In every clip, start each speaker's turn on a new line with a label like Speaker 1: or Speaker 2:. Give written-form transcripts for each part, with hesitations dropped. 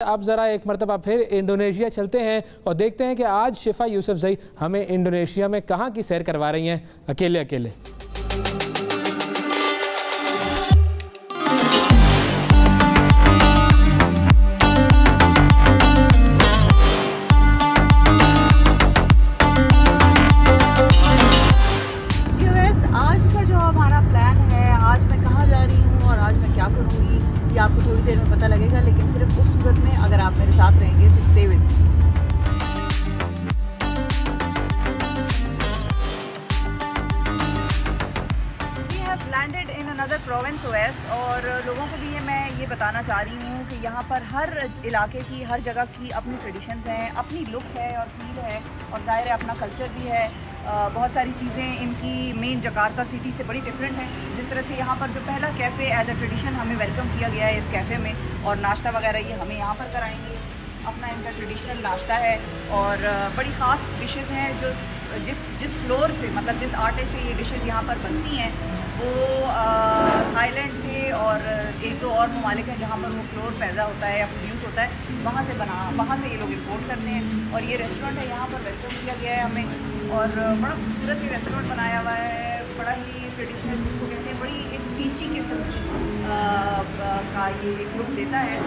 Speaker 1: अब ज़रा एक मरतबा फिर इंडोनेशिया चलते हैं और देखते हैं कि आज शिफा यूसुफजई हमें इंडोनेशिया में कहाँ की सैर करवा रही हैं अकेले अकेले।
Speaker 2: आज का जो हमारा प्लान है, आज मैं कहाँ जा रही हूँ और आज मैं क्या करूँगी ये आपको थोड़ी देर में पता लगेगा, लेकिन सिर्फ उस सूरत में अगर आप मेरे साथ रहेंगे। So stay with me. We have landed in another province OS और लोगों के लिए मैं ये बताना चाह रही हूँ कि यहाँ पर हर इलाके की, हर जगह की अपनी ट्रेडिशंस हैं, अपनी लुक है और फील है और ज़ाहिर है अपना कल्चर भी है। बहुत सारी चीज़ें इनकी मेन जकार्ता सिटी से बड़ी डिफरेंट हैं। जिस तरह से यहाँ पर जो पहला कैफ़े एज अ ट्रेडिशन हमें वेलकम किया गया है इस कैफ़े में, और नाश्ता वगैरह ये हमें यहाँ पर कराएंगे। अपना इनका ट्रेडिशनल नाश्ता है और बड़ी ख़ास डिशेज़ हैं जो जिस फ्लोर से, मतलब जिस आटे से ये डिशेज़ यहाँ पर बनती हैं वो थाईलैंड से और एक दो और ममालिक हैं जहाँ पर वो फ्लोर पैदा होता है या प्रोड्यूस होता है, वहाँ से ये लोग इम्पोर्ट करते हैं। और ये रेस्टोरेंट है, यहाँ पर वेलकम किया गया है हमें और बड़ा खूबसूरत ये रेस्टोरेंट बनाया हुआ है, बड़ा ही ट्रेडिशनल, जिसको कहते हैं बड़ी एक बीची किस्म का ये लुक देता है।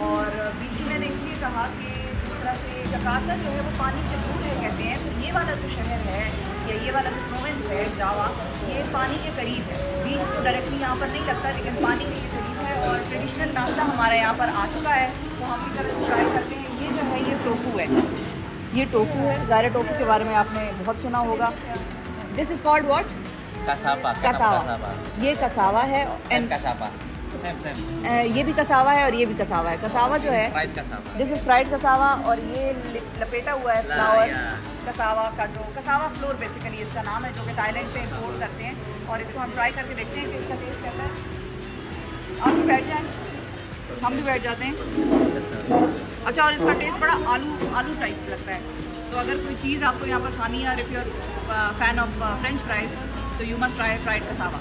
Speaker 2: और बीची मैंने इसलिए कहा कि जिस तरह से जकार्ता जो है वो पानी से दूर है कहते हैं, तो ये वाला जो शहर है या ये वाला जो प्रोविंस है जावा, ये पानी के करीब है। बीच तो डायरेक्टली यहाँ पर नहीं लगता, लेकिन पानी के करीब है। और ट्रेडिशनल नाश्ता हमारा यहाँ पर आ चुका है, तो हम भी ट्राई करते हैं। ये जो है ये टोफू है, ये टोफू है। ज़ाहिर टोफू के बारे में आपने बहुत सुना होगा। This is called what? Cassava. ये कसावा है एंड ये भी कसावा है और ये भी कसावा है। कसावा जो है दिस इज़ फ्राइड कसावा और ये लपेटा हुआ है फ्लावर कसावा का, जो कसावा फ्लोर बेसिकली इसका नाम है, जो कि थाईलैंड से इम्पोर्ट करते हैं। और इसको हम ट्राई करके देखते हैं कि इसका टेस्ट कैसा है। आप भी बैठ जाएँ, हम भी बैठ जाते हैं। अच्छा, और इसका टेस्ट बड़ा आलू टाइप लगता है। तो अगर कोई चीज़ आपको यहाँ पर खानी है, if you are fan of French fries, तो you must try fried cassava.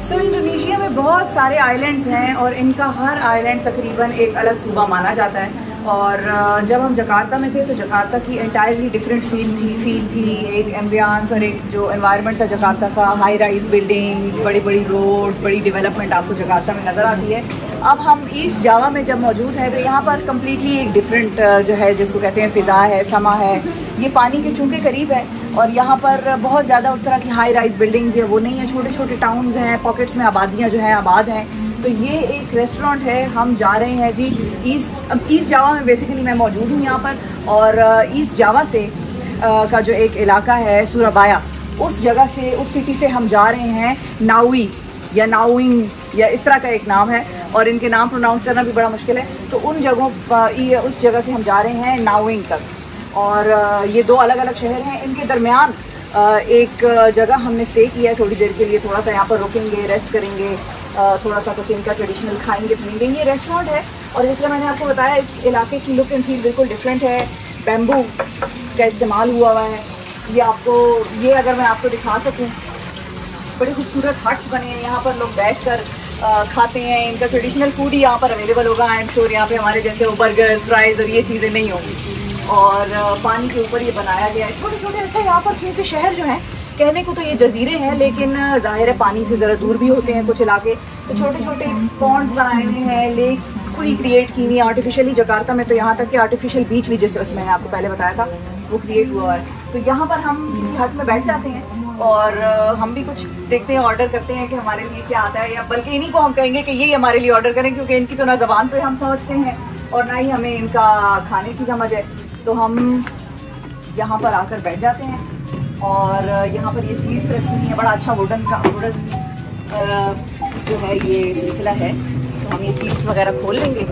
Speaker 2: So Indonesia में बहुत सारे आइलैंड्स हैं और इनका हर आइलैंड तकरीबन एक अलग सूबा माना जाता है। और जब हम जकार्ता में थे तो जकार्ता की एंटायरली डिफरेंट फील थी, एक एम्बियंस और एक जो एनवायरनमेंट था जकार्ता का, हाई राइज बिल्डिंग्स, बड़ी बड़ी रोड्स, बड़ी डेवलपमेंट आपको जकार्ता में नज़र आती है। अब हम ईस्ट जावा में जब मौजूद हैं तो यहाँ पर कम्प्लीटली एक डिफरेंट जो है जिसको कहते हैं फ़िज़ा है, समा है। ये पानी के चूँकि करीब है और यहाँ पर बहुत ज़्यादा उस तरह की हाई राइज बिल्डिंग्स या वो नहीं है, छोटे छोटे टाउन्स हैं, पॉकेट्स में आबादियाँ जो हैं आबाद हैं। तो ये एक रेस्टोरेंट है, हम जा रहे हैं जी ईस्ट जावा में। बेसिकली मैं मौजूद हूँ यहाँ पर और ईस्ट जावा से का जो एक इलाका है सूराबाया, उस जगह से, उस सिटी से हम जा रहे हैं नावी या नाविंग या इस तरह का एक नाम है और इनके नाम प्रोनाउंस करना भी बड़ा मुश्किल है। तो उन जगहों उस जगह से हम जा रहे हैं नाविंग तक। और ये दो अलग अलग शहर हैं, इनके दरमियान एक जगह हमने स्टे किया है थोड़ी देर के लिए। थोड़ा सा यहाँ पर रुकेंगे, रेस्ट करेंगे, थोड़ा सा कुछ इनका ट्रेडिशनल खाएंगे पीएंगे। ये रेस्टोरेंट है और जैसे मैंने आपको बताया इस इलाके की लुक एंड फील बिल्कुल डिफरेंट है। बैम्बू का इस्तेमाल हुआ है। ये अगर मैं आपको दिखा सकूँ, बड़े खूबसूरत हट्स बने हैं, यहाँ पर लोग बैठकर खाते हैं। इनका ट्रेडिशनल फूड ही यहाँ पर अवेलेबल होगा। आई एम श्योर यहाँ पे हमारे जैसे वो बर्गर्स, फ्राइज़ और ये चीज़ें नहीं होंगी। और पानी के ऊपर ये बनाया गया है छोटे छोटे। अच्छा, यहाँ पर क्योंकि शहर जो है, कहने को तो ये जजीरे हैं लेकिन ज़ाहिर है पानी से ज़रा दूर भी होते हैं कुछ इलाके, तो छोटे छोटे पॉन्ड्स बनाए हुए हैं, लेक्स पूरी क्रिएट की हुई आर्टिफिशियली। जकार्ता में तो यहाँ तक कि आर्टिफिशियल बीच भी, जिस तरह से मैंने आपको पहले बताया था, वो क्रिएट हुआ है। तो यहाँ पर हम किसी हट में बैठ जाते हैं और हम भी कुछ देखते हैं, ऑर्डर करते हैं कि हमारे लिए क्या आता है, या बल्कि इन्हीं को हम कहेंगे कि यही हमारे लिए ऑर्डर करें, क्योंकि इनकी तो ना ज़बान पे हम समझते हैं और ना ही हमें इनका खाने की समझ है। तो हम यहाँ पर आकर बैठ जाते हैं और यहाँ पर ये सीट्स रखी हुई हैं। बड़ा अच्छा वुडन जो है ये सिलसिला है। तो हम ये सीट्स वगैरह खोल लेंगे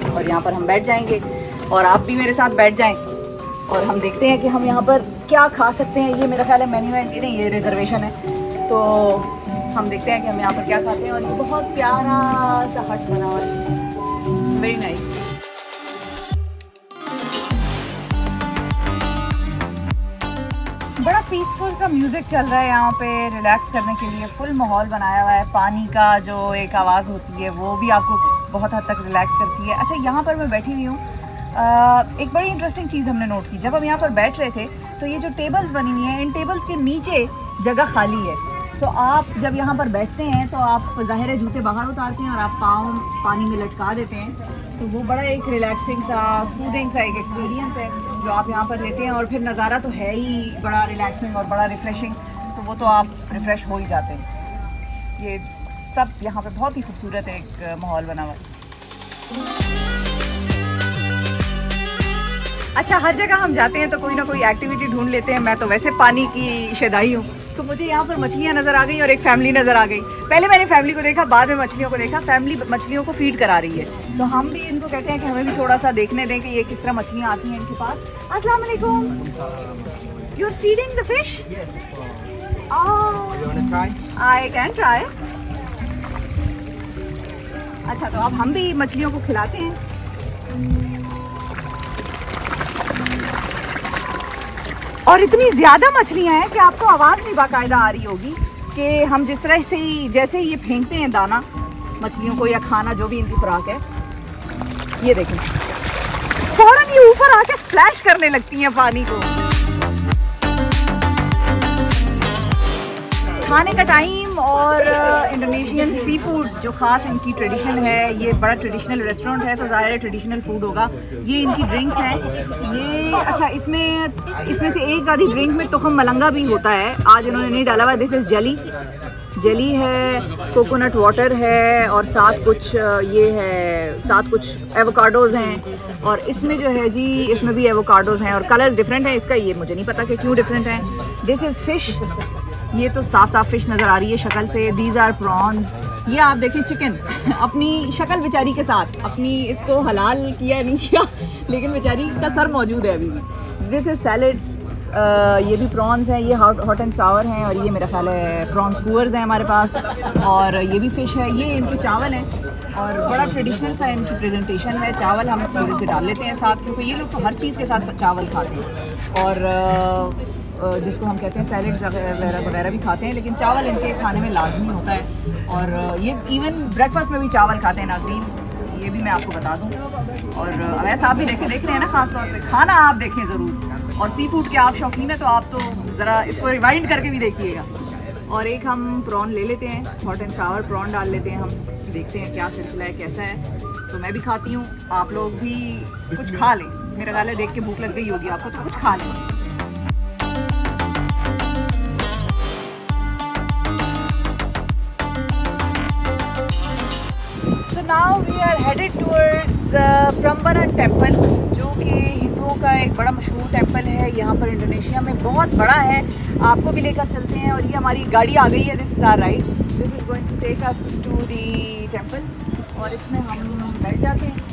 Speaker 2: और यहाँ पर हम बैठ जाएंगे और आप भी मेरे साथ बैठ जाएं और हम देखते हैं कि हम यहाँ पर क्या खा सकते हैं। ये मेरा ख्याल है मेन्यू है, नहीं ये रिजर्वेशन है। तो हम देखते हैं कि हम यहाँ पर क्या खाते हैं। और ये बहुत प्यारा सा हट बना हुआ है, वेरी नाइस। बड़ा पीसफुल सा म्यूज़िक चल रहा है यहाँ पे रिलैक्स करने के लिए। फुल माहौल बनाया हुआ है, पानी का जो एक आवाज़ होती है वो भी आपको बहुत हद तक रिलैक्स करती है। अच्छा, यहाँ पर मैं बैठी हुई हूँ, एक बड़ी इंटरेस्टिंग चीज़ हमने नोट की। जब हम यहाँ पर बैठ रहे थे तो ये जो टेबल्स बनी हुई हैं, इन टेबल्स के नीचे जगह खाली है। सो आप जब यहाँ पर बैठते हैं तो आप ज़ाहिर है जूते बाहर उतारते हैं और आप पाँव पानी में लटका देते हैं, तो वो बड़ा एक रिलैक्सिंग सा, सूदिंग सा एक एक्सपीरियंस है जो आप यहाँ पर लेते हैं। और फिर नज़ारा तो है ही बड़ा रिलैक्सिंग और बड़ा रिफ़्रेशिंग, तो वो तो आप रिफ़्रेश हो ही जाते हैं। ये सब यहाँ पे बहुत ही खूबसूरत एक माहौल बना हुआ है। अच्छा, हर जगह हम जाते हैं तो कोई ना कोई एक्टिविटी ढूंढ लेते हैं। मैं तो वैसे पानी की शदाई हूँ, तो मुझे यहाँ पर मछलियाँ नज़र आ गई और एक फैमिली नज़र आ गई। पहले मैंने फैमिली को देखा, बाद में मछलियों को देखा। फैमिली मछलियों को फीड करा रही है, तो हम भी इनको कहते हैं कि हमें भी थोड़ा सा देखने दें कि ये किस तरह मछलियाँ आती हैं इनके पास। अस्सलाम वालेकुम। You are feeding the fish? I can try. अच्छा, तो अब हम भी मछलियों को खिलाते हैं। और इतनी ज़्यादा मछलियाँ हैं कि आपको आवाज़ भी बाकायदा आ रही होगी कि हम जिस तरह से ही, जैसे ही ये फेंकते हैं दाना मछलियों को या खाना जो भी इनकी खुराक है, ये देखें फ़ौरन ये ऊपर आके स्प्लैश करने लगती हैं पानी को। खाने का टाइम और इंडोनेशियन सी फूड जो ख़ास इनकी ट्रेडिशन है, ये बड़ा ट्रेडिशनल रेस्टोरेंट है तो ज़ाहिर है ट्रेडिशनल फूड होगा। ये इनकी ड्रिंक्स हैं ये। अच्छा, इसमें से एक आधी ड्रिंक में तुखम मलंगा भी होता है, आज इन्होंने नहीं डाला हुआ। दिस इज़ जेली है, कोकोनट वाटर है और साथ कुछ ये है, साथ कुछ एवोकाडोज़ हैं। और इसमें जो है जी, इसमें भी एवोकाडोज़ हैं और कलर्स डिफरेंट हैं। इसका ये मुझे नहीं पता कि क्यों डिफरेंट है। दिस इज़ फ़िश, ये तो साफ फिश नज़र आ रही है शक्ल से। These are prawns. ये आप देखें चिकन अपनी शक्ल बेचारी के साथ, अपनी इसको हलाल किया नहीं किया लेकिन बेचारी का सर मौजूद है अभी भी। दिस इज़ सैलड, ये भी प्रॉन्स हैं, ये हॉट एंड सावर हैं। और ये मेरा ख्याल है प्रॉन्स स्कूअर्स हैं हमारे पास। और ये भी फ़िश है। ये इनके चावल हैं और बड़ा ट्रेडिशनल सा इनकी प्रेजेंटेशन है। चावल हम थोड़े से डाल लेते हैं साथ, क्योंकि ये लोग तो हर चीज़ के साथ चावल खाते हैं और जिसको हम कहते हैं सैलड्स वगैरह भी खाते हैं, लेकिन चावल इनके खाने में लाजमी होता है। और ये इवन ब्रेकफास्ट में भी चावल खाते हैं नाज़रीन, ये भी मैं आपको बता दूं। और वैसे आप भी देख रहे हैं ना, ख़ास तौर पे खाना आप देखें ज़रूर। और सी फूड के आप शौकीन हैं तो आप तो ज़रा इसको रिवाइंड करके भी देखिएगा। और एक हम प्रॉन ले लेते हैं, हॉट एंड सावर प्रॉन डाल लेते हैं हम, देखते हैं क्या सिलसिला है, कैसा है। तो मैं भी खाती हूँ, आप लोग भी कुछ खा लें। मेरा ख्याल है देख के भूख लग गई होगी आपको, तो कुछ खा लें। Now we are headed towards Prambanan temple, जो कि हिंदुओं का एक बड़ा मशहूर टेम्पल है। यहाँ पर इंडोनेशिया में बहुत बड़ा है। आपको भी लेकर चलते हैं। और ये हमारी गाड़ी आ गई है, this is our ride, this is going to take us to the temple. और इसमें हम बैठ जाते हैं।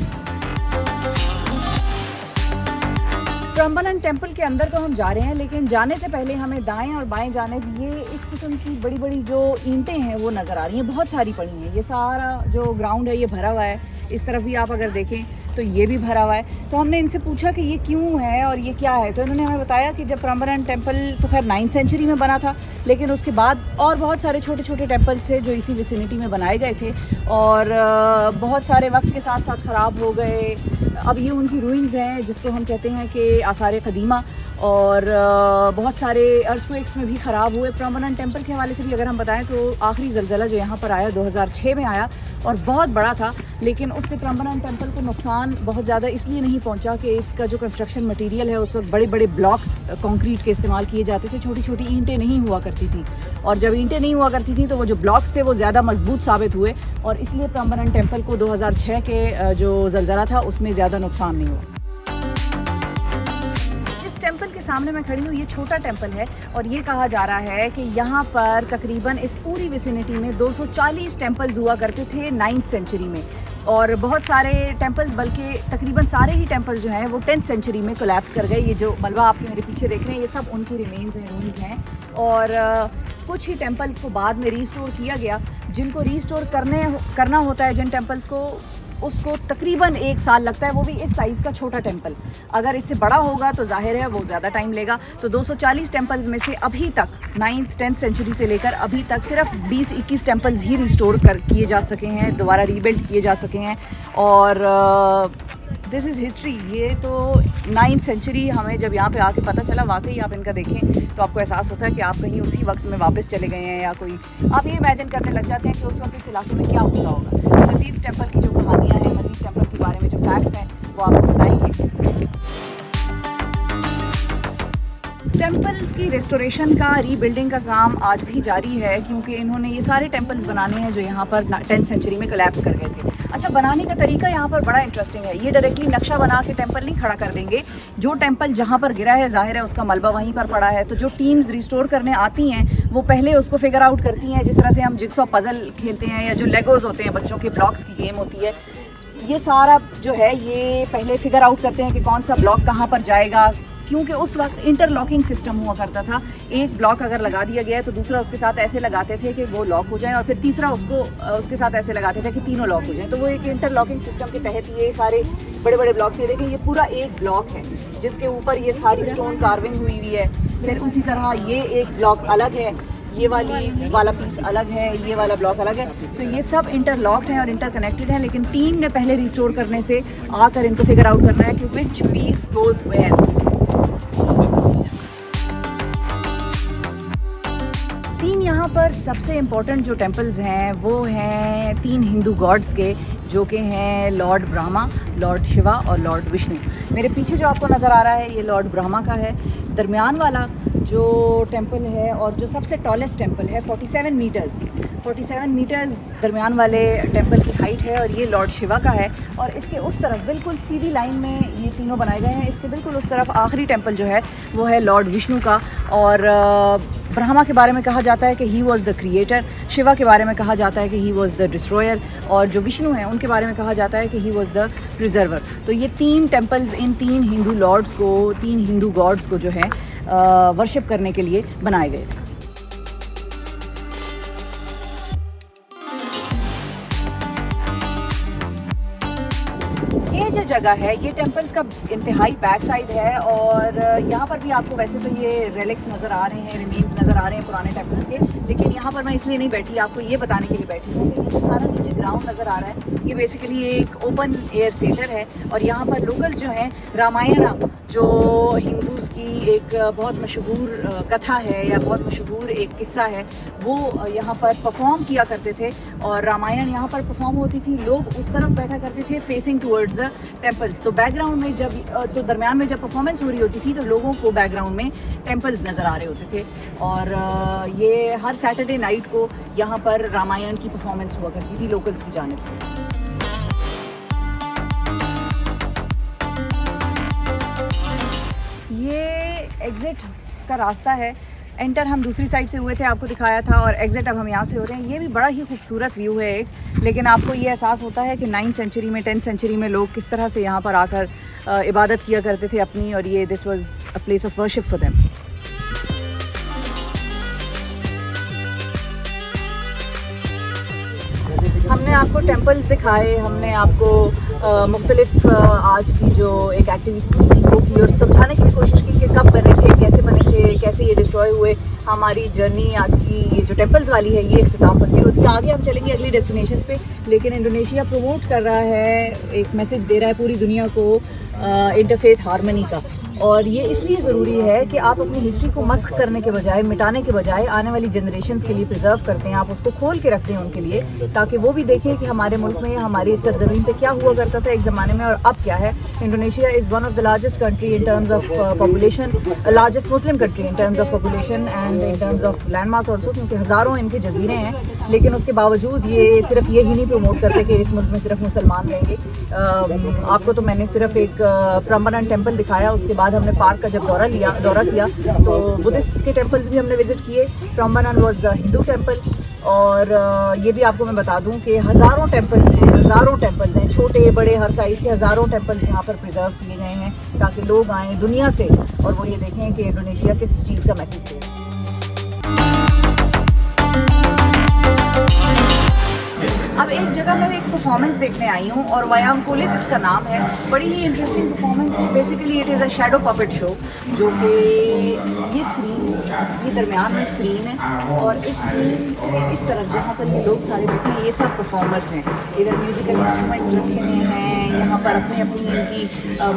Speaker 2: प्रम्बलन टेम्पल के अंदर तो हम जा रहे हैं, लेकिन जाने से पहले हमें दाएं और बाएं जाने ये एक किस्म की बड़ी बड़ी जो ईंटें हैं वो नज़र आ रही हैं, बहुत सारी पड़ी हैं। ये सारा जो ग्राउंड है ये भरा हुआ है। इस तरफ भी आप अगर देखें तो ये भी भरा हुआ है। तो हमने इनसे पूछा कि ये क्यों है और ये क्या है, तो इन्होंने हमें बताया कि जब प्रम्बलन टेम्पल तो खैर 9th सेंचुरी में बना था, लेकिन उसके बाद और बहुत सारे छोटे छोटे टेम्पल थे जो इसी विसिनिटी में बनाए गए थे और बहुत सारे वक्त के साथ साथ ख़राब हो गए। अब ये उनकी रूइंस हैं जिसको हम कहते हैं कि आसार क़दीमा, और बहुत सारे अर्थक्वेक्स में भी ख़राब हुए। प्रम्बलन टेम्पल के हवाले से भी अगर हम बताएं तो आखिरी ज़लज़ला जो यहाँ पर आया 2006 में आया और बहुत बड़ा था, लेकिन उससे प्रम्बलन टेम्पल को नुकसान बहुत ज़्यादा इसलिए नहीं पहुँचा कि इसका जो कंस्ट्रक्शन मटेरियल है उस वक्त बड़े बड़े ब्लॉक्स कंक्रीट के इस्तेमाल किए जाते थे, छोटी छोटी ईंटें नहीं हुआ करती थी। और जब ईंटें नहीं हुआ करती थी तो वो जो ब्लॉक्स थे वो ज़्यादा मजबूत साबित हुए और इसलिए प्रम्बलन टेम्पल को 2006 के जो ज़लज़ला था उसमें ज़्यादा नुकसान नहीं हुआ। टेम्पल के सामने मैं खड़ी हूँ, ये छोटा टेम्पल है और ये कहा जा रहा है कि यहाँ पर तकरीबन इस पूरी विसिनिटी में 240 टेम्पल्स हुआ करते थे 9th सेंचुरी में, और बहुत सारे टेम्पल्स, बल्कि तकरीबन सारे ही टेम्पल्स जो हैं वो 10th सेंचुरी में कोलैप्स कर गए। ये जो मलबा आप मेरे पीछे देख रहे हैं ये सब उनकी रिमेन्स हैं, रूइंस हैं। और कुछ ही टेम्पल्स को बाद में रीस्टोर किया गया। जिनको रीस्टोर करना होता है जिन टेम्पल्स को, उसको तकरीबन 1 साल लगता है, वो भी इस साइज़ का छोटा टेंपल। अगर इससे बड़ा होगा तो जाहिर है वो ज़्यादा टाइम लेगा। तो 240 टेंपल्स में से अभी तक 9th 10th सेंचुरी से लेकर अभी तक सिर्फ 20-21 टेंपल्स ही रिस्टोर किए जा सके हैं, दोबारा रीबिल्ड किए जा सके हैं। और दिस इज़ हिस्ट्री। ये तो 9th सेंचुरी हमें जब यहाँ पे आके पता चला, वाकई आप इनका देखें तो आपको एहसास होता है कि आप कहीं उसी वक्त में वापस चले गए हैं, या कोई आप ये इमेजिन करने लग जाते हैं कि उस वक्त इस इलाके में क्या होता होगा। मजीद टेंपल की जो कहानियाँ हैं, मजीद टेंपल के बारे में जो फैक्ट्स हैं वो आपको बताएंगे। टेंपल्स की रेस्टोरेशन का, रीबिल्डिंग का काम आज भी जारी है, क्योंकि इन्होंने ये सारे टेंपल्स बनाने हैं जो यहाँ पर 10th सेंचुरी में कोलैप्स कर गए थे। अच्छा, बनाने का तरीका यहाँ पर बड़ा इंटरेस्टिंग है। ये डायरेक्टली नक्शा बना के टेंपल नहीं खड़ा कर देंगे। जो टेंपल जहाँ पर गिरा है, जाहिर है उसका मलबा वहीं पर पड़ा है, तो जो टीम्स रिस्टोर करने आती हैं वो पहले उसको फिगर आउट करती हैं, जिस तरह से हम जिग्सॉ पजल खेलते हैं या जो लेगोज होते हैं, बच्चों के ब्लॉक्स की गेम होती है। ये सारा जो है ये पहले फिगर आउट करते हैं कि कौन सा ब्लॉक कहाँ पर जाएगा, क्योंकि उस वक्त इंटरलॉकिंग सिस्टम हुआ करता था। एक ब्लॉक अगर लगा दिया गया है तो दूसरा उसके साथ ऐसे लगाते थे कि वो लॉक हो जाए, और फिर तीसरा उसके साथ ऐसे लगाते थे कि तीनों लॉक हो जाए। तो वो एक इंटरलॉकिंग सिस्टम के तहत ये सारे बड़े बड़े ब्लॉक्स, ये देखें ये पूरा एक ब्लॉक है जिसके ऊपर ये सारी स्टोन कार्विंग हुई हुई है। फिर उसी तरह ये एक ब्लॉक अलग है, ये वाला पीस अलग है, ये वाला ब्लॉक अलग है। तो ये सब इंटरलॉक्ड हैं और इंटरकनेक्टेड हैं, लेकिन टीम ने पहले रिस्टोर करने से आकर इनको फिगर आउट करना है कि विच पीस गोज वेयर। यहाँ पर सबसे इम्पोर्टेंट जो टेंपल्स हैं वो हैं 3 हिंदू गॉड्स के, जो कि हैं लॉर्ड ब्रह्मा, लॉर्ड शिवा और लॉर्ड विष्णु। मेरे पीछे जो आपको नज़र आ रहा है ये लॉर्ड ब्रह्मा का है। दरमियान वाला जो टेंपल है और जो सबसे टॉलेस्ट टेंपल है 47 मीटर्स दरमियान वाले टेंपल की हाइट है, और ये लॉर्ड शिवा का है। और इसके उस तरफ बिल्कुल सीधी लाइन में ये तीनों बनाए गए हैं। इसके बिल्कुल उस तरफ आखिरी टेंपल जो है वो है लॉर्ड विष्णु का। और ब्रह्मा के बारे में कहा जाता है कि he was the creator, Shiva के बारे में कहा जाता है कि ही वॉज़ द डिस्ट्रॉयर, और जो विष्णु हैं उनके बारे में कहा जाता है कि ही वॉज़ द प्रिजर्वर। तो ये 3 टेंपल्स इन 3 हिंदू लॉर्ड्स को, 3 हिंदू गॉड्स को जो है वर्शिप करने के लिए बनाए गए थे। ये जो जगह है ये टेंपल्स का इंतहाई बैक साइड है, और यहाँ पर भी आपको वैसे तो ये रेलिक्स नज़र आ रहे हैं, रिमेन्स नज़र आ रहे हैं पुराने टेंपल्स के, लेकिन यहाँ पर मैं इसलिए नहीं बैठी, आपको ये बताने के लिए बैठी हूँ कि ये सारा नीचे ग्राउंड नज़र आ रहा है, ये बेसिकली एक ओपन एयर थिएटर है। और यहाँ पर लोकल्स जो हैं, रामायण जो हिंदूज़ की एक बहुत मशहूर कथा है या बहुत मशहूर एक किस्सा है, वो यहाँ पर परफॉर्म किया करते थे। और रामायण यहाँ पर परफॉर्म होती थी, लोग उस तरफ बैठा करते थे फेसिंग टुवर्ड्स द टेंपल्स। तो बैकग्राउंड में जब दरमियान में जब परफॉर्मेंस हो रही होती थी तो लोगों को बैकग्राउंड में टेंपल्स नज़र आ रहे होते थे। और ये हर सैटरडे नाइट को यहाँ पर रामायण की परफॉर्मेंस हुआ करती थी लोकल्स की जानिब से। ये एग्ज़िट का रास्ता है। एंटर हम दूसरी साइड से हुए थे, आपको दिखाया था, और एग्ज़िट अब हम यहाँ से हो रहे हैं। ये भी बड़ा ही खूबसूरत व्यू है एक, लेकिन आपको ये एहसास होता है कि 9th सेंचुरी में 10th सेंचुरी में लोग किस तरह से यहाँ पर आकर इबादत किया करते थे अपनी, और ये this was a place of worship for them. हमने आपको टेंपल्स दिखाए, हमने आपको मुख्तलिफ आज की जो एक एक्टिविटी थी वो की, और समझाने की भी कोशिश की कि कब बने थे, कैसे ये डिस्ट्रॉय हुए। हमारी जर्नी आज की ये जो टेंपल्स वाली है ये इख्तिताम पसीर होती है। आगे हम चलेंगे अगली डेस्टिनेशंस पे, लेकिन इंडोनेशिया प्रमोट कर रहा है, एक मैसेज दे रहा है पूरी दुनिया को इंटरफेथ हार्मनी का। और ये इसलिए ज़रूरी है कि आप अपनी हिस्ट्री को मस्ख करने के बजाय, मिटाने के बजाय आने वाली जनरेशन्स के लिए प्रिजर्व करते हैं, आप उसको खोल के रखते हैं उनके लिए, ताकि वो भी देखें कि हमारे मुल्क में, हमारी सरजमीन पे क्या हुआ करता था एक ज़माने में और अब क्या है। Indonesia is one of the largest country in terms of population, largest Muslim country in terms of population and in terms of land mass also, क्योंकि हज़ारों इनके जजीरे हैं। लेकिन उसके बावजूद ये सिर्फ ये ही नहीं प्रमोट करते कि इस मुल्क में सिर्फ मुसलमान रहेंगे। आपको तो मैंने सिर्फ एक प्रम्बनन टेम्पल दिखाया, उसके बाद हमने पार्क का जब दौरा किया तो बुद्धिस्ट के टेम्पल्स भी हमने विज़िट किए। Prambanan was the Hindu temple. और ये भी आपको मैं बता दूं कि हज़ारों टेम्पल्स हैं, छोटे बड़े हर साइज़ के हज़ारों टेम्पल्स यहाँ पर प्रिजर्व किए गए हैं, ताकि लोग आएँ दुनिया से और वो ये देखें कि इंडोनेशिया किस चीज़ का मैसेज दे रहा है। अब एक जगह मैं एक परफॉर्मेंस देखने आई हूँ और वयांकोलित इसका नाम है। बड़ी ही इंटरेस्टिंग परफॉर्मेंस है। Basically it is a shadow puppet show, जो कि ये स्क्रीन, ये दरमियान में स्क्रीन है और इस स्क्रीन से इस तरफ जहाँ पर ये लोग सारे बैठे हैं, ये सब परफॉर्मर्स हैं। इधर म्यूज़िकल इंस्ट्रूमेंट्स रखे हुए हैं, यहाँ पर अपनी अपनी इनकी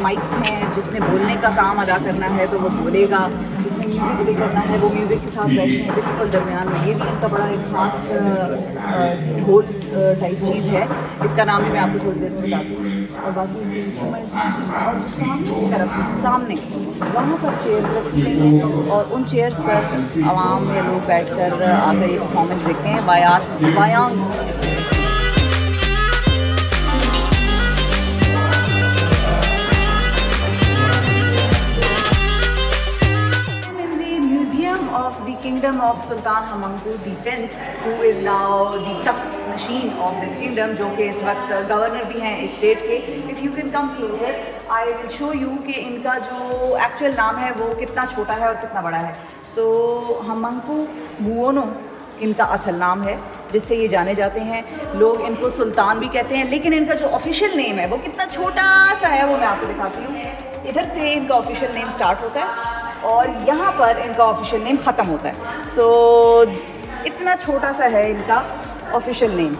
Speaker 2: माइक्स हैं। जिसने बोलने का काम अदा करना है तो वो बोलेगा, जिसने म्यूज़िक प्ले करना है वो म्यूज़िक के साथ बैठे हैं बिल्कुल दरमियान में। ये भी इनका बड़ा एक खास होल टाइप चीज़ है। इसका नाम भी मैं आपको थोड़ी देर में बताती हूँ। और बाकी इनके इंस्ट्रूमेंट्स हैं और सामने की तरफ, सामने वहाँ पर चेयर्स रखी गई हैं और उन चेयर्स पर आवाम या लोग बैठकर आकर ये परफॉर्मेंस देखते हैं। वायांग of the kingdom of Sultan Hamankul X, who is now the takht nasheen of this kingdom, जो कि इस वक्त गवर्नर भी हैं इस स्टेट के। If you can come closer, I will show you कि इनका जो एक्चुअल नाम है वो कितना छोटा है और कितना बड़ा है। So Hamengkubuwono इनका असल नाम है जिससे ये जाने जाते हैं। लोग इनको सुल्तान भी कहते हैं, लेकिन इनका जो ऑफिशियल नेम है वो कितना छोटा सा है वो मैं आपको दिखाती हूँ। इधर से इनका ऑफिशियल नेम स्टार्ट होता है और यहाँ पर इनका ऑफिशियल नेम ख़त्म होता है। सो इतना छोटा सा है इनका ऑफिशियल नेम।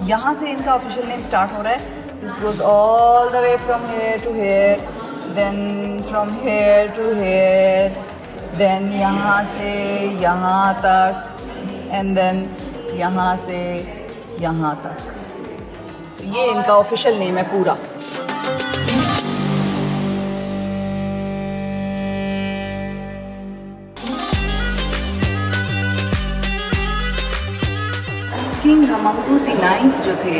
Speaker 2: यहाँ से इनका ऑफिशियल नेम स्टार्ट हो रहा है। This goes all the way from here to here, then from here to here, then यहाँ से यहाँ तक, एंड देन यहाँ से यहाँ तक। ये इनका ऑफिशियल नेम है पूरा। किंग हमंकु IX जो थे,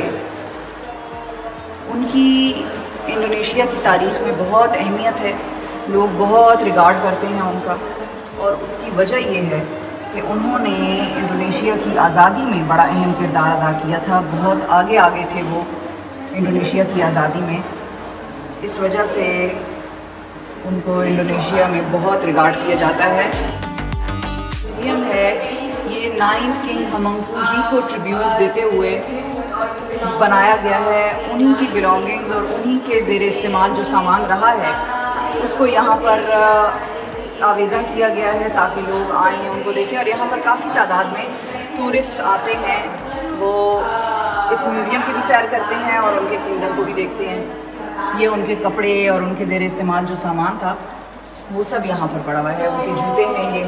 Speaker 2: उनकी इंडोनेशिया की तारीख़ में बहुत अहमियत है। लोग बहुत रिगार्ड करते हैं उनका, और उसकी वजह ये है कि उन्होंने इंडोनेशिया की आज़ादी में बड़ा अहम किरदार अदा किया था। बहुत आगे थे वो इंडोनेशिया की आज़ादी में। इस वजह से उनको इंडोनेशिया में बहुत रिगार्ड किया जाता है। म्यूज़ियम है, ये 9th किंग हमंकु ही को ट्रिब्यूट देते हुए बनाया गया है। उन्हीं की बिलोंगिंग्स और उन्हीं के ज़ेर इस्तेमाल जो सामान रहा है उसको यहाँ पर आवेज़ा किया गया है ताकि लोग आएँ, उनको देखें। और यहाँ पर काफ़ी तादाद में टूरिस्ट आते हैं, वो इस म्यूज़ियम की भी सैर करते हैं और उनके किंगडम को भी देखते हैं। ये उनके कपड़े और उनके ज़ेर इस्तेमाल जो सामान था वो सब यहाँ पर पड़ा हुआ है। उनके जूते हैं ये।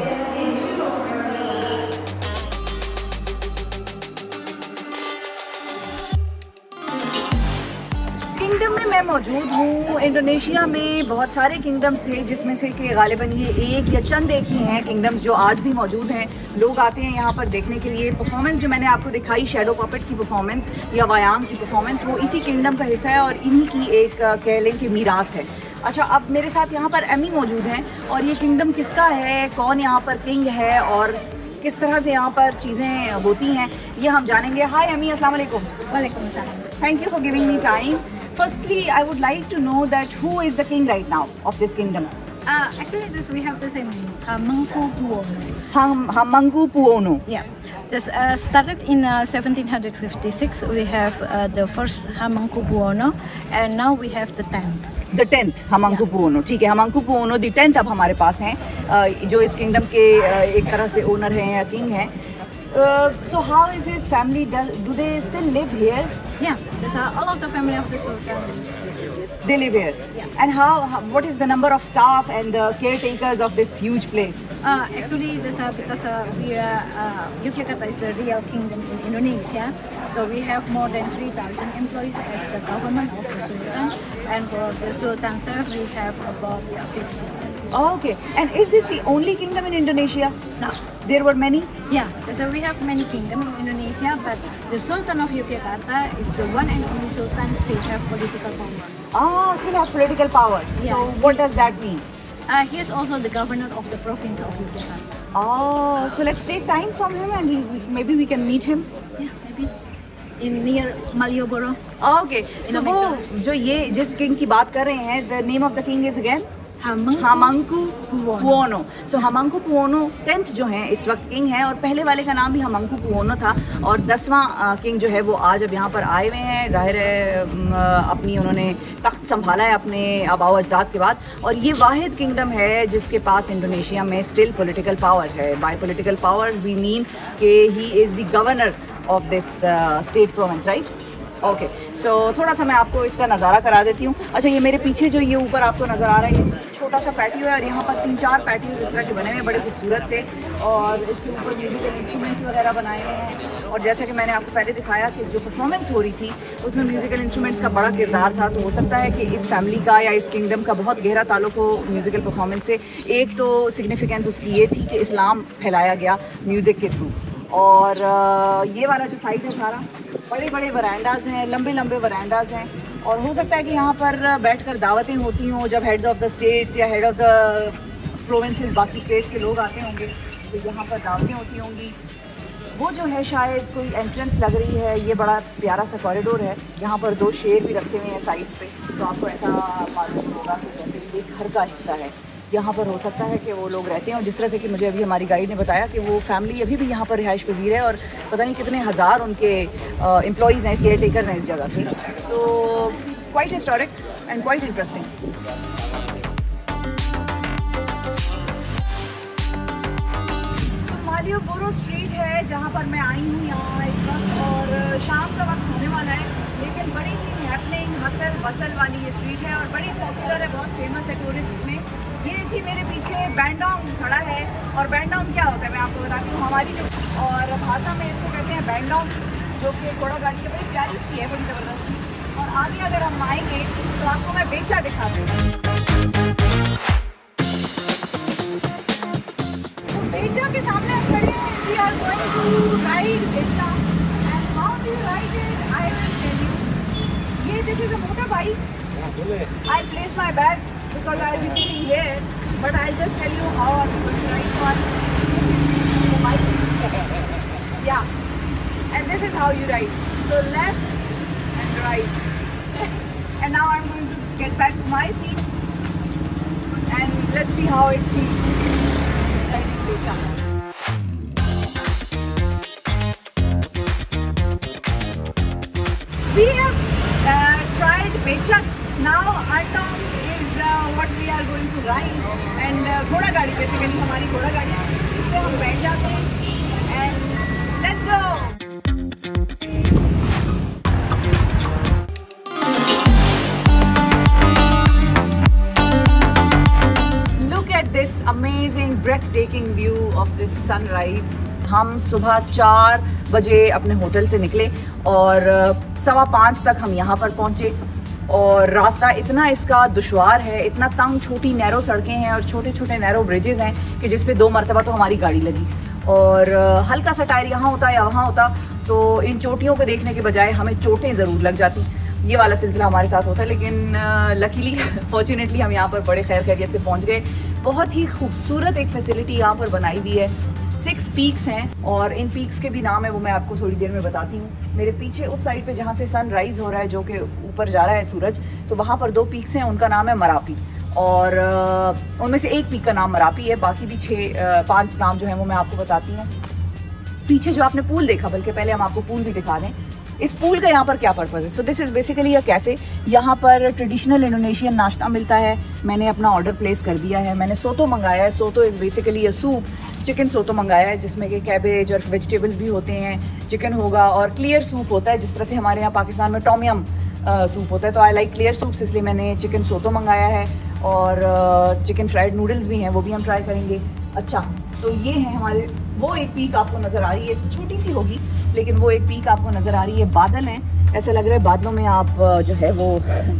Speaker 2: किंगडम में मैं मौजूद हूँ। इंडोनेशिया में बहुत सारे किंगडम्स थे, जिसमें से कि गालिबन ये एक या चंद एक ही हैं किंगडम्स जो आज भी मौजूद हैं। लोग आते हैं यहाँ पर देखने के लिए। परफॉर्मेंस जो मैंने आपको दिखाई, शैडो पपेट की परफॉर्मेंस या वायांग की परफॉर्मेंस, वो इसी किंगडम का हिस्सा है और इन्हीं की एक कह लें कि मीरास है। अच्छा, अब मेरे साथ यहाँ पर एमी मौजूद हैं और ये किंगडम किसका है, कौन यहाँ पर किंग है और किस तरह से यहाँ पर चीज़ें होती हैं, ये हम जानेंगे। हाय एमी, अस्सलाम वालेकुम।
Speaker 3: वालेकुम अस्सलाम।
Speaker 2: Thank you for giving me time. Firstly, I would like to know that who is the king right now of this kingdom?
Speaker 3: Actually, we have the same name, Hamengkubuwono.
Speaker 2: Hamengkubuwono.
Speaker 3: Yeah, this started in 1756. We have the first Hamengkubuwono, and now we have the 10th.
Speaker 2: The 10th Hamengkubuwono. ठीक है, Hamengkubuwono the 10th अब हमारे पास हैं, जो इस kingdom के एक तरह से ओनर हैं या किंग हैं। So how is his family? Do they still live here?
Speaker 3: Yeah, there's all of the family of the Sultan.
Speaker 2: They live here.
Speaker 3: Yeah.
Speaker 2: And what is the number of staff and the caretakers of this huge place?
Speaker 3: Actually, because Yogyakarta is the real kingdom in Indonesia, so we have more than 3,000 employees as the government of the Sultan, and for the Sultan self, we have about 50.
Speaker 2: Oh, okay. And is this the only kingdom in Indonesia?
Speaker 3: No.
Speaker 2: There were many?
Speaker 3: Yeah, so we have many kingdoms in Indonesia, but the Sultan of Yogyakarta is the one and only Sultan still have political power.
Speaker 2: Ah, still have political powers.
Speaker 3: Yeah.
Speaker 2: So what does that mean?
Speaker 3: He is also the governor of the province of Yogyakarta.
Speaker 2: Oh, so let's take time from him and maybe we can meet him.
Speaker 3: Yeah, maybe in near Malioboro.
Speaker 2: Okay. So वो जो ये जिस king की बात कर रहे हैं, the name of the king is again? Hamengkubuwono. So Hamengkubuwono 10th जो हैं इस वक्त किंग हैं, और पहले वाले का नाम भी Hamengkubuwono था। और 10वां किंग जो है वो आज अब यहाँ पर आए हुए हैं। ज़ाहिर है अपनी उन्होंने तख्त संभाला है अपने आबाओ अजदाद के बाद, और ये वाहिद किंगडम है जिसके पास इंडोनेशिया में स्टिल पॉलिटिकल पावर है। By political power we mean कि he is the governor of this state province, right? Okay, so थोड़ा सा मैं आपको इसका नज़ारा करा देती हूँ। अच्छा, ये मेरे पीछे जो ये ऊपर आपको नज़र आ रहा है ये छोटा सा पैटियो है, और यहाँ पर 3-4 पैटियो इस तरह के बने हुए हैं बड़े खूबसूरत से, और इसके ऊपर म्यूजिकल इंस्ट्रूमेंट्स वगैरह बनाए हुए हैं। और जैसा कि मैंने आपको पहले दिखाया कि जो परफॉर्मेंस हो रही थी उसमें म्यूजिकल इंस्ट्रूमेंट्स का बड़ा किरदार था, तो हो सकता है कि इस फैमिली का या इस किंगडम का बहुत गहरा ताल्लुक हो म्यूजिकल परफॉर्मेंस से। एक तो सिग्निफिकेंस उसकी ये थी कि इस्लाम फैलाया गया म्यूज़िक के थ्रू। और ये वाला जो साइड है सारा बड़े बड़े वरांडाज हैं, लंबे लंबे वरांडाज हैं, और हो सकता है कि यहाँ पर बैठकर दावतें होती हों जब हेड्स ऑफ द स्टेट्स या हेड ऑफ द प्रोविंसेस बाकी स्टेट्स के लोग आते होंगे, तो यहाँ पर दावतें होती होंगी। वो जो है शायद कोई एंट्रेंस लग रही है, ये बड़ा प्यारा सा कॉरिडोर है, यहाँ पर 2 शेर भी रखे हुए हैं साइड्स पे, तो आपको ऐसा मालूम होगा कि जैसे ये घर का हिस्सा है। यहाँ पर हो सकता है कि वो लोग रहते हैं, और जिस तरह से कि मुझे अभी हमारी गाइड ने बताया कि वो फैमिली अभी भी यहाँ पर रिहाइश पजीर है, और पता नहीं कितने हज़ार उनके एम्प्लॉइज़ हैं, केयर टेकर हैं इस जगह के। तो quite historic and quite interesting. Malioboro street है जहाँ पर मैं आई हूँ यहाँ इस वक्त, और शाम का वक्त होने वाला है, लेकिन बड़ी ही हैपनिंग हसल बसल वाली ये स्ट्रीट है और बड़ी पॉपुलर है, बहुत फेमस है टूरिस्ट में। ये जी मेरे पीछे बैंडोंग खड़ा है, और बैंडोंग क्या होता है मैं आपको बताती हूँ। हमारी जो और भाषा में इसको कहते हैं बैंडोंग, जो कि घोड़ा गाड़ी की बड़ी प्यारी सी है, बड़ी ज़बरदस्त। और आगे अगर हम आएंगे तो आपको मैं बेचा दिखाती हूँ। तो बेचा के सामने हम खड़े हैं। We are going to ride बेचा, and how to ride it I will tell you. ये this is a motorbike. I place my bag because I will be sitting here, but I'll just tell you how I'm going to ride one. The bike. Yeah, and this is how you ride. So left and right. And now I'm going to get back to my seat, and let's see how it feels riding becha. We have tried becha. Now Artom is what we are going to ride, and घोड़ा गाड़ी basically हमारी घोड़ा गाड़ी है, इस पे हम बैठ जाते हैं, and let's go. Look at this amazing breathtaking view of this sunrise. हम सुबह 4 बजे अपने होटल से निकले और 5:15 तक हम यहाँ पर पहुँचे, और रास्ता इतना इसका दुश्वार है, इतना तंग, छोटी नैरो सड़कें हैं और छोटे छोटे नैरो ब्रिजेस हैं कि जिस पे 2 मरतबा तो हमारी गाड़ी लगी, और हल्का सा टायर यहाँ होता या वहाँ होता तो इन चोटियों को देखने के बजाय हमें चोटें ज़रूर लग जाती। ये वाला सिलसिला हमारे साथ होता है, लेकिन लकीली फॉर्चुनेटली हम यहाँ पर बड़े खैर खैरियत से पहुँच गए। बहुत ही खूबसूरत एक फैसिलिटी यहाँ पर बनाई हुई है। 6 पीक्स हैं, और इन पीक्स के भी नाम है वो मैं आपको थोड़ी देर में बताती हूँ। मेरे पीछे उस साइड पे जहाँ से सनराइज़ हो रहा है, जो कि ऊपर जा रहा है सूरज, तो वहाँ पर 2 पीक्स हैं, उनका नाम है मरापी, और उनमें से एक पीक का नाम मरापी है, बाकी भी 5 नाम जो है वो मैं आपको बताती हूँ। पीछे जो आपने पूल देखा, बल्कि पहले हम आपको पूल भी दिखा दें। इस पूल का यहाँ पर क्या पर्पज़ है? सो this is basically a cafe. यहाँ पर ट्रेडिशनल इंडोनेशियन नाश्ता मिलता है। मैंने अपना ऑर्डर प्लेस कर दिया है। मैंने सोतो मंगाया है। सोतो is basically a soup, chicken सोतो मंगाया है, जिसमें कि कैबेज और वेजिटेबल्स भी होते हैं, चिकन होगा, और क्लियर सूप होता है, जिस तरह से हमारे यहाँ पाकिस्तान में टॉम यम सूप होता है। तो आई लाइक क्लियर सूप्स, इसलिए मैंने चिकन सोतो मंगाया है, और चिकन फ्राइड नूडल्स भी हैं, वो भी हम ट्राई करेंगे। अच्छा, तो ये है हमारे, वो एक पीक आपको नज़र आ रही है, छोटी सी होगी लेकिन वो एक पीक आपको नज़र आ रही है। बादल हैं, ऐसा लग रहा है बादलों में आप जो है वो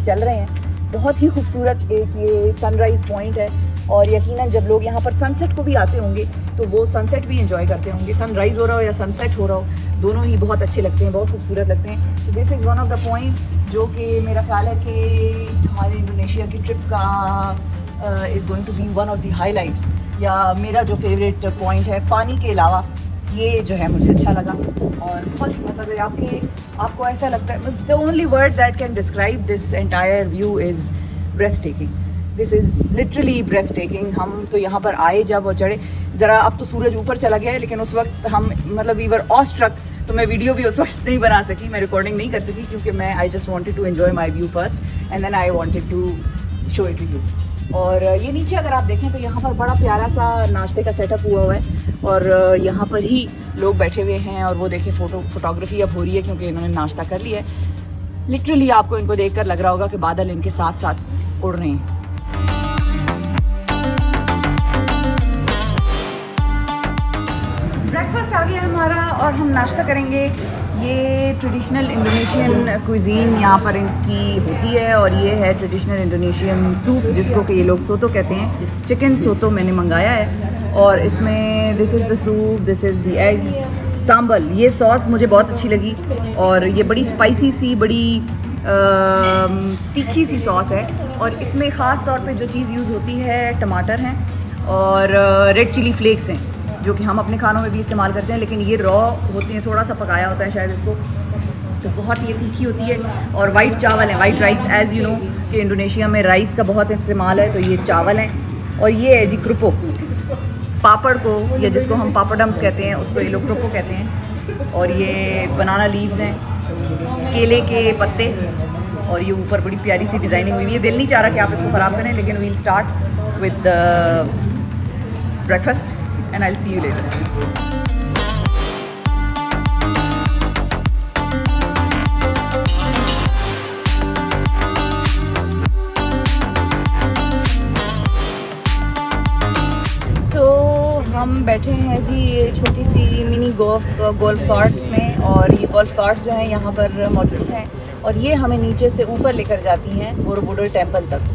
Speaker 2: चल रहे हैं। बहुत ही खूबसूरत एक ये सनराइज़ पॉइंट है, और यकीनन जब लोग यहाँ पर सनसेट को भी आते होंगे तो वो सनसेट भी एंजॉय करते होंगे। सनराइज़ हो रहा हो या सनसेट हो रहा हो, दोनों ही बहुत अच्छे लगते हैं, बहुत खूबसूरत लगते हैं। तो this is one of the point जो कि मेरा ख्याल है कि हमारे इंडोनेशिया की ट्रिप का is going to be one of the highlights, या मेरा जो फेवरेट पॉइंट है। पानी के अलावा ये जो है मुझे अच्छा लगा, और बहुत मतलब आपको ऐसा लगता है, the only word that can describe this entire view is breathtaking. This is literally breathtaking. हम तो यहाँ पर आए जब और चढ़े, ज़रा अब तो सूरज ऊपर चला गया है, लेकिन उस वक्त हम मतलब वी वर ऑस्ट्रक तो मैं वीडियो भी उस वक्त नहीं बना सकी, मैं रिकॉर्डिंग नहीं कर सकी क्योंकि मैं I just wanted to enjoy my view first and then I wanted to show it to you. और ये नीचे अगर आप देखें तो यहाँ पर बड़ा प्यारा सा नाश्ते का सेटअप हुआ है और यहाँ पर ही लोग बैठे हुए हैं और वो देखें फोटोग्राफी अब हो रही है क्योंकि इन्होंने नाश्ता कर लिया है। लिटरली आपको इनको देखकर लग रहा होगा कि बादल इनके साथ साथ उड़ रहे हैं। ब्रेकफास्ट आ गया हमारा और हम नाश्ता करेंगे। ये ट्रेडिशनल इंडोनेशियन कुजीन यहाँ पर इनकी होती है और ये है ट्रेडिशनल इंडोनेशियन सूप जिसको कि ये लोग सोतो कहते हैं। चिकन सोतो मैंने मंगाया है और इसमें this is the soup, this is the egg, सांबल। ये सॉस मुझे बहुत अच्छी लगी और ये बड़ी स्पाइसी सी, बड़ी तीखी सी सॉस है और इसमें ख़ास तौर पे जो चीज़ यूज़ होती है टमाटर हैं और रेड चिली फ्लेक्स हैं जो कि हम अपने खानों में भी इस्तेमाल करते हैं, लेकिन ये रॉ होती हैं, थोड़ा सा पकाया होता है शायद इसको, तो बहुत ये तीखी होती है। और वाइट चावल है, white rice, as you know कि इंडोनेशिया में राइस का बहुत इस्तेमाल है, तो ये चावल हैं। और ये है जी क्रुपो, पापड़ को या जिसको हम पापड़म्स कहते हैं उसको ये लोग क्रुपो कहते हैं। और ये बनाना लीव्स हैं, केले के पत्ते और ये ऊपर बड़ी प्यारी सी डिज़ाइनिंग हुई है। दिल नहीं चाह रहा कि आप इसको ख़राब करें, लेकिन we'll start with breakfast and I'll see you later. हम बैठे हैं जी ये छोटी सी मिनी गोल्फ कार्ट्स में और ये गोल्फ कार्ट्स जो हैं यहाँ पर मौजूद हैं और ये हमें नीचे से ऊपर लेकर जाती हैं बोरोबुडर टेम्पल तक।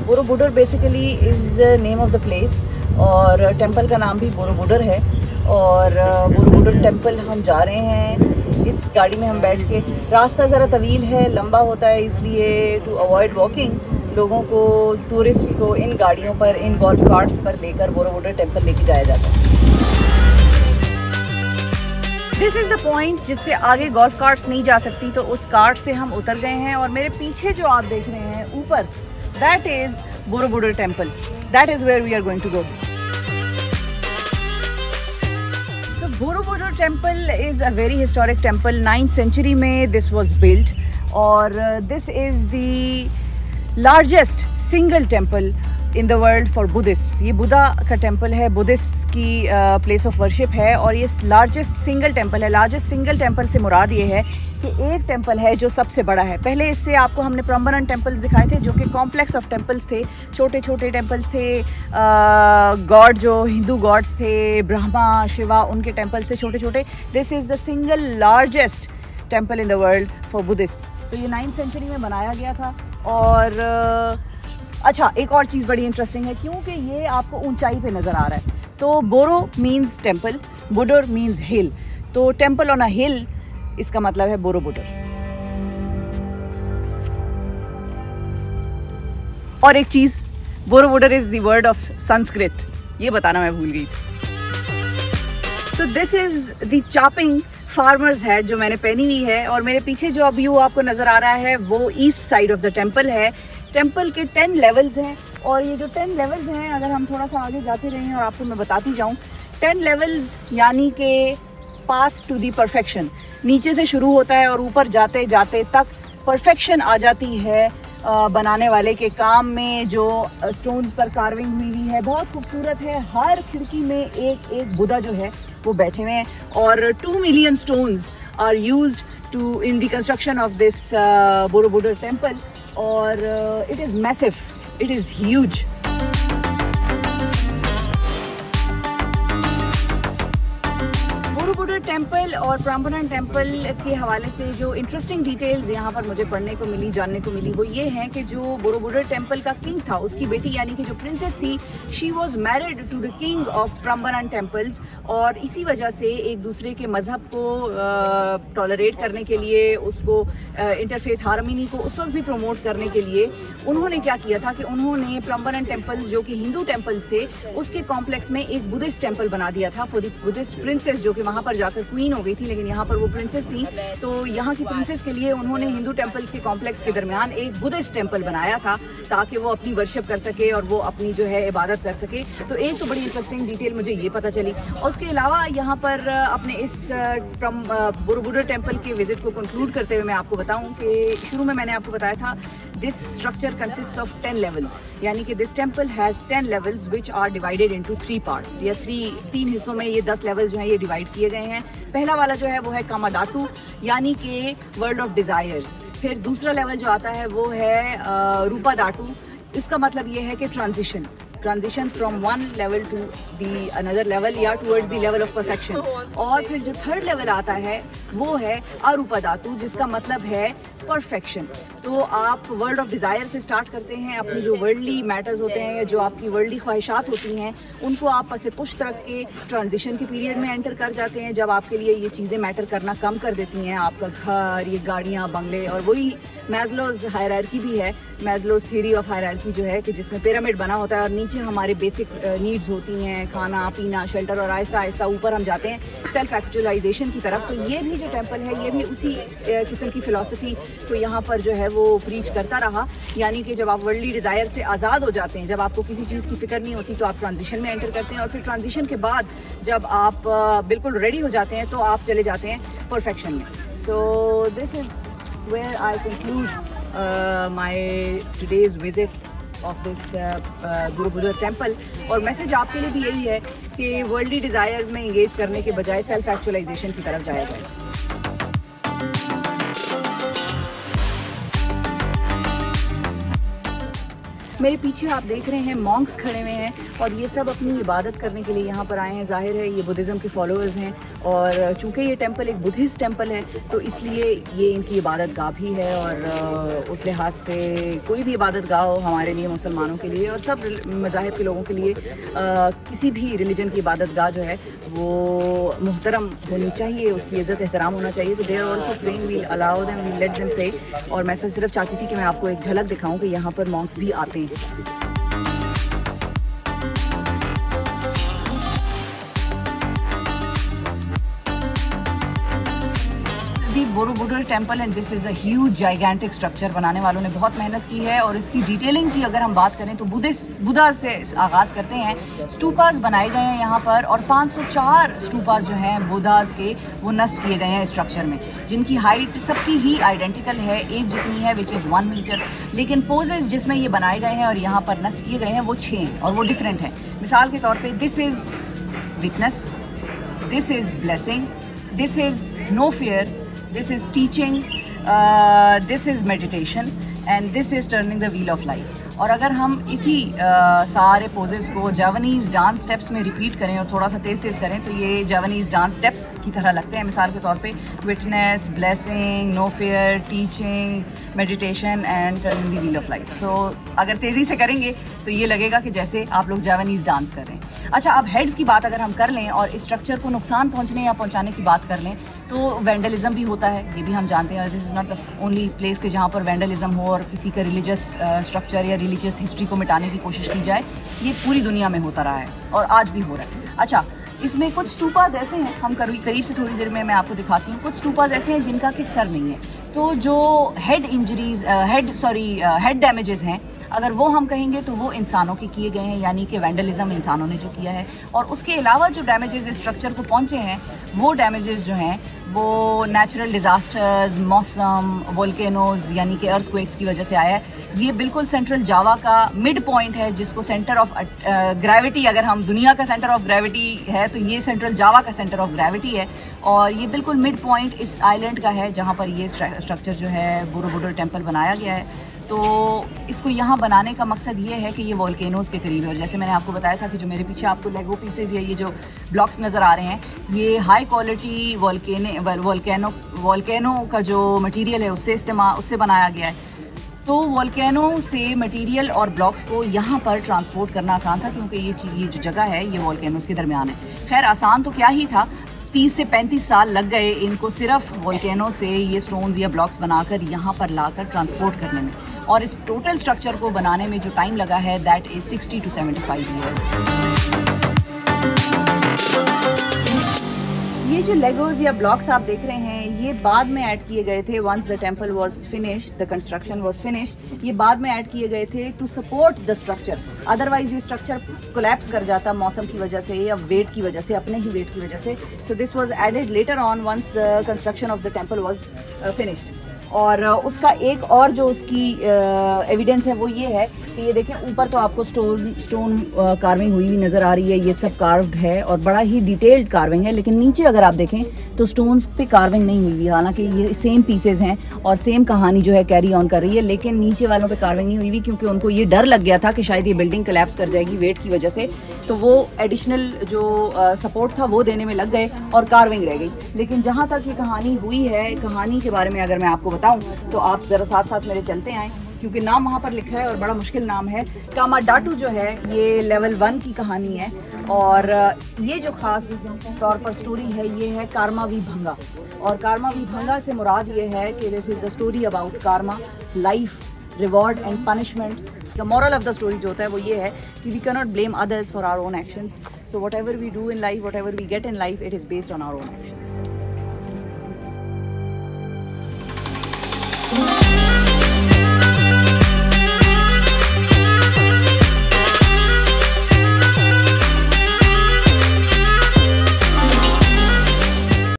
Speaker 2: Borobudur basically is name of the place और टेंपल का नाम भी बोरोबुडर है। और बोरोबुडर टेंपल हम जा रहे हैं। इस गाड़ी में हम बैठ के, रास्ता ज़रा तवील है, लंबा होता है, इसलिए टू अवॉइड वॉकिंग लोगों को, टूरिस्ट्स को इन गाड़ियों पर, इन गोल्फ कार्ट्स पर लेकर बोरोबुडर टेंपल लेके जाया जाता है। दिस इज़ द पॉइंट जिससे आगे गोल्फ कार्ट्स नहीं जा सकती, तो उस कार्ट से हम उतर गए हैं और मेरे पीछे जो आप देख रहे हैं ऊपर, that is Borobudur temple. That is where we are going to go. So Borobudur temple is a very historic temple. 9th century में this was built और this is the largest single temple in the world for Buddhists. ये बुद्धा का temple है, Buddhist की place of worship है और ये largest single temple है। लार्जेस्ट सिंगल टेम्पल से मुराद ये है कि एक टेम्पल है जो सबसे बड़ा है। पहले इससे आपको हमने प्रम्बरन टेम्पल्स दिखाए थे जो कि कॉम्प्लेक्स ऑफ टेम्पल्स थे, छोटे छोटे टेम्पल्स थे। गॉड जो हिंदू गॉड्स थे, ब्रह्मा, शिवा, उनके टेम्पल्स थे छोटे छोटे। This is the single largest temple in the world for Buddhist. तो ये 9th सेंचुरी में बनाया गया था। और अच्छा, एक और चीज़ बड़ी इंटरेस्टिंग है क्योंकि ये आपको ऊंचाई पे नज़र आ रहा है। तो बोरो मीन्स टेम्पल, बुडर मीन्स हिल, तो टेम्पल ऑन अ हिल इसका मतलब है बोरोबुडर। और एक चीज़, Borobudur is the word of Sanskrit, ये बताना मैं भूल गई थी। सो दिस इज़ द चॉपिंग फार्मर्स हैट जो मैंने पहनी हुई है और मेरे पीछे जो व्यू आपको नज़र आ रहा है वो east side of the temple है। टेम्पल के 10 लेवल्स हैं और ये जो 10 लेवल्स हैं, अगर हम थोड़ा सा आगे जाते रहें और आपको मैं बताती जाऊँ, 10 लेवल्स यानी कि पाथ टू दी परफेक्शन, नीचे से शुरू होता है और ऊपर जाते जाते तक परफेक्शन आ जाती है बनाने वाले के काम में। जो स्टोन्स पर कार्विंग हुई है बहुत खूबसूरत है। हर खिड़की में एक एक बुद्धा जो है वो बैठे हुए हैं और 2 million stones are used to in the construction of this Borobudur temple और it is massive, it is huge. Borobudur temple और प्राम्बनन टेम्पल के हवाले से जो इंटरेस्टिंग डिटेल्स यहाँ पर मुझे पढ़ने को मिली, जानने को मिली, वो ये हैं कि जो बोरोबुडर टेम्पल का किंग था, उसकी बेटी यानी कि जो प्रिंसेस थी, she was married to the king of Prambanan temples और इसी वजह से एक दूसरे के मज़हब को टॉलरेट करने के लिए, उसको इंटरफेथ हार्मनी को उस वक्त भी प्रमोट करने के लिए उन्होंने क्या किया था कि उन्होंने प्राम्बनन टेम्पल्स जो कि हिंदू टेम्पल्स थे उसके कॉम्प्लेक्स में एक बुद्धिस्ट टेम्पल बना दिया था फॉर द बुद्धिस्ट प्रिंसेस जो कि वहाँ पर जाकर जाकर क्वीन हो गई थी, लेकिन यहाँ पर वो प्रिंसेस थी। तो यहाँ की प्रिंसेस के लिए उन्होंने हिंदू टेम्पल्स के कॉम्प्लेक्स के दरमियान एक बुद्धिस्ट टेम्पल बनाया था ताकि वो अपनी वर्शिप कर सके और वो अपनी जो है इबादत कर सके। तो एक तो बड़ी इंटरेस्टिंग डिटेल मुझे ये पता चली। और उसके अलावा यहाँ पर अपने इस बोरोबुडर टेम्पल के विजिट को कंक्लूड करते हुए मैं आपको बताऊँ कि शुरू में मैंने आपको बताया था this structure consist of 10 levels, यानी कि this temple has 10 levels which are divided into 3 parts, या 3 हिस्सों में ये 10 लेवल्स जो हैं ये डिवाइड किए गए हैं। पहला वाला जो है वो है कामाडाटू, यानी कि वर्ल्ड ऑफ डिज़ायर्स। फिर दूसरा लेवल जो आता है वो है रूपादाटू। इसका मतलब ये है कि transition from one level to the another level या towards the level of perfection. और फिर जो थर्ड लेवल आता है वो है अरूपादातु, जिसका मतलब है परफेक्शन। तो आप वर्ल्ड ऑफ डिज़ायर से स्टार्ट करते हैं, अपनी जो वर्ल्डली मैटर्स होते हैं या जो आपकी वर्ल्डली ख्वाहिशात होती हैं उनको आप पसे पुश्त रख के ट्रांजिशन के पीरियड में एंटर कर जाते हैं, जब आपके लिए ये चीज़ें मैटर करना कम कर देती हैं। आपका घर, ये गाड़ियाँ, बंगले, और वही मैज़लोज़ हायरार्की भी है, मैज़लोज़ थ्योरी ऑफ हायरार्की जो है कि जिसमें पिरामिड बना होता है और नीचे हमारे बेसिक नीड्स होती हैं, खाना पीना शेल्टर, और आहिस्ता आहिस्ता ऊपर हम जाते हैं सेल्फ एक्चुअलाइजेशन की तरफ। तो ये भी जो टेम्पल है ये भी उसी किस्म की फ़िलासफ़ी को यहाँ पर जो है वो प्रीच करता रहा। यानी कि जब आप वर्ल्डली डिज़ायर से आज़ाद हो जाते हैं, जब आपको किसी चीज़ की फ़िक्र नहीं होती, तो आप ट्रांजिशन में एंटर करते हैं, और फिर ट्रांजिशन के बाद जब आप बिल्कुल रेडी हो जाते हैं तो आप चले जाते हैं परफेक्शन में। सो this is where I conclude my today's visit of this Borobudur temple। और मैसेज आपके लिए भी यही है कि वर्ल्डली डिज़ायर्स में इंगेज करने के बजाय सेल्फ एक्चुअलाइजेशन की तरफ जाया जाए। मेरे पीछे आप देख रहे हैं मॉन्क्स खड़े हुए हैं और ये सब अपनी इबादत करने के लिए यहाँ पर आए हैं। जाहिर है ये बुद्धिज़्म के फॉलोअर्स हैं, और चूँकि ये टेम्पल एक बुद्धिस्ट टेम्पल है तो इसलिए ये इनकी इबादत गाह भी है। और उस लिहाज से कोई भी इबादत गाह हो हमारे लिए, मुसलमानों के लिए और सब मज़ाहिब के लोगों के लिए, किसी भी रिलीजन की इबादत गाह जो है वो मुहतरम होनी चाहिए, उसकी इज़्ज़त एहतराम होना चाहिए। तो they're also praying, we'll allow them, we'll let them pray. और मैं सिर्फ चाहती थी कि मैं आपको एक झलक दिखाऊँ कि यहाँ पर मॉन्क्स भी आते हैं। Borobudur temple and this is a huge gigantic structure. बनाने वालों ने बहुत मेहनत की है। और इसकी डिटेलिंग की अगर हम बात करें तो बुद्धा से आगाज़ करते हैं। स्टूपास बनाए गए हैं यहाँ पर, और 504 स्टूपास जो हैं बुद्धास के वो नस्ब किए गए हैं स्ट्रक्चर में, जिनकी हाइट सबकी ही आइडेंटिकल है, एक जितनी है, विच इज़ 1 मीटर। लेकिन पोजेस जिसमें ये बनाए गए हैं और यहाँ पर नस्ब किए गए हैं वो 6 हैं और वो डिफरेंट हैं। मिसाल के तौर पर this is witness, this is blessing, this is no fear, this is teaching, this is meditation and this is turning the wheel of life। और अगर हम इसी सारे पोजेस को जावानीज़ डांस स्टेप्स में रिपीट करें और थोड़ा सा तेज़ तेज़ करें तो ये जावानीज़ डांस स्टेप्स की तरह लगते हैं। मिसाल के तौर पे witness, blessing, no fear, teaching, meditation and turning the wheel of life. So अगर तेज़ी से करेंगे तो ये लगेगा कि जैसे आप लोग जावानीज़ डांस कर रहे हैं। अच्छा, अब हेड्स की बात अगर हम कर लें और इस स्ट्रक्चर को नुकसान पहुँचने या पहुँचाने की बात कर लें तो वेंडलिज़म भी होता है, ये भी हम जानते हैं। This is not the only place कि जहाँ पर वेंडलिज़म हो और किसी का रिलीजियस स्ट्रक्चर या रिलीजियस हिस्ट्री को मिटाने की कोशिश की जाए। ये पूरी दुनिया में होता रहा है और आज भी हो रहा है। अच्छा, इसमें कुछ स्टूपास ऐसे हैं, हम करीब से थोड़ी देर में मैं आपको दिखाती हूँ। कुछ स्टूपास ऐसे हैं जिनका कि सर नहीं है, तो जो हेड डैमेजेस हैं अगर वो हम कहेंगे तो वो इंसानों के किए गए हैं, यानी कि वैंडलिज्म इंसानों ने जो किया है। और उसके अलावा जो डैमेजेस स्ट्रक्चर को पहुँचे हैं वो डैमेजेस जो हैं वो नेचुरल डिज़ास्टर्स, मौसम, वोल्केनोज़ यानी कि अर्थक्वेक्स की वजह से आया है। ये बिल्कुल सेंट्रल जावा का मिड पॉइंट है, जिसको सेंटर ऑफ ग्रेविटी, अगर हम दुनिया का सेंटर ऑफ ग्रेविटी है तो ये सेंट्रल जावा का सेंटर ऑफ ग्रेविटी है। और ये बिल्कुल मिड पॉइंट इस आइलैंड का है जहाँ पर ये स्ट्रक्चर जो है बोरोबुडर टेम्पल बनाया गया है। तो इसको यहाँ बनाने का मकसद ये है कि ये वोल्केनोज़ के करीब है। और जैसे मैंने आपको बताया था कि जो मेरे पीछे आपको लेगो पीसेज या ये जो ब्लॉक्स नज़र आ रहे हैं, ये हाई क्वालिटी वोल्केनो का जो मटेरियल है उससे बनाया गया है। तो वोल्केनो से मटेरियल और ब्लॉक्स को यहाँ पर ट्रांसपोर्ट करना आसान था, क्योंकि ये जो जगह है ये वोल्केनोज़ के दरमियान है। खैर, आसान तो क्या ही था, 30 से 35 साल लग गए इनको सिर्फ वोल्केनो से ये स्टोन्स या ब्लॉक्स बनाकर यहाँ पर लाकर ट्रांसपोर्ट करने में। और इस टोटल स्ट्रक्चर को बनाने में जो टाइम लगा है दैट इज़ 60 to 75 ईयर्स। ये जो लेगोज या ब्लॉक्स आप देख रहे हैं ये बाद में ऐड किए गए थे। Once the temple was finished, the construction was finished, ये बाद में ऐड किए गए थे to support the structure. Otherwise ये स्ट्रक्चर कोलैप्स कर जाता मौसम की वजह से या वेट की वजह से, अपने ही वेट की वजह से। So this was added later on once the construction of the temple was finished. और उसका एक और जो उसकी एविडेंस है वो ये है कि ये देखें ऊपर तो आपको स्टोन कार्विंग हुई हुई नज़र आ रही है। ये सब कार्व्ड है और बड़ा ही डिटेल्ड कार्विंग है, लेकिन नीचे अगर आप देखें तो स्टोन्स पे कार्विंग नहीं हुई हुई। हालांकि ये सेम पीसेज हैं और सेम कहानी जो है कैरी ऑन कर रही है, लेकिन नीचे वालों पे कार्विंग नहीं हुई हुई क्योंकि उनको ये डर लग गया था कि शायद ये बिल्डिंग कोलैप्स कर जाएगी वेट की वजह से। तो वो एडिशनल जो सपोर्ट था वो देने में लग गए और कार्विंग रह गई। लेकिन जहाँ तक ये कहानी हुई है, कहानी के बारे में अगर मैं आपको बताऊं तो आप ज़रा साथ साथ मेरे चलते आएँ, क्योंकि नाम वहाँ पर लिखा है और बड़ा मुश्किल नाम है। कामाडाटू जो है ये लेवल 1 की कहानी है और ये जो ख़ास तौर पर स्टोरी है ये है कार्मा वी भंगा। और कार्मा वी भंगा से मुराद ये है कि this is the story about karma, life, reward and punishment. The moral of the story जो होता है वो ये है कि we can not blame others for our own actions. So whatever we do in life, whatever we get in life, it is based on our own actions.